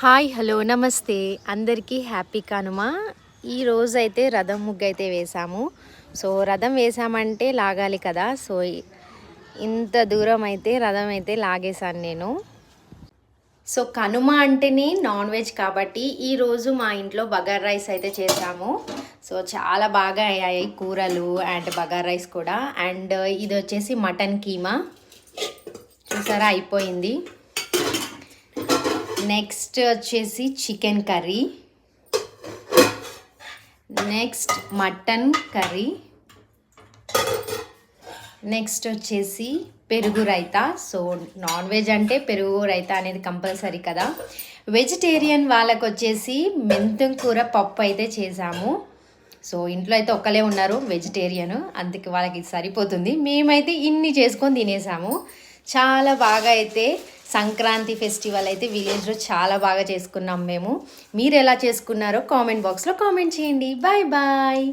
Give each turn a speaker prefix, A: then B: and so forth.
A: Hi hello నమస్తే అందరికీ happy Kanuma. ఈరోజైతే రథం ముగ్గు అయితే వేసాము. సో రథం వేసామంటే లాగాలి కదా. సో ఇంత దూరం అయితే రథం అయితే లాగేశాను నేను. సో కనుమ అంటేనే నాన్ వెజ్ కాబట్టి ఈరోజు మా ఇంట్లో బగార్ రైస్ అయితే చేసాము. సో చాలా బాగా అయ్యాయి కూరలు అండ్ బగార్ రైస్ కూడా. అండ్ ఇది వచ్చేసి మటన్ కీమా చూసారా అయిపోయింది. నెక్స్ట్ వచ్చేసి chicken curry, next mutton curry, next వచ్చేసి పెరుగు రైతా. సో నాన్ వెజ్ అంటే పెరుగు రైతా అనేది కంపల్సరీ కదా. వెజిటేరియన్ వాళ్ళకు వచ్చేసి మెంతం కూర పప్పు అయితే చేసాము. సో ఇంట్లో అయితే ఒక్కలే ఉన్నారు వెజిటేరియన్, అందుకే వాళ్ళకి సరిపోతుంది. మేమైతే ఇన్ని చేసుకొని తినేసాము. చాలా బాగా అయితే సంక్రాంతి ఫెస్టివల్ అయితే విలేజ్లో చాలా బాగా చేసుకున్నాం మేము. మీరు ఎలా చేసుకున్నారో కామెంట్ బాక్స్లో కామెంట్ చేయండి. Bye bye.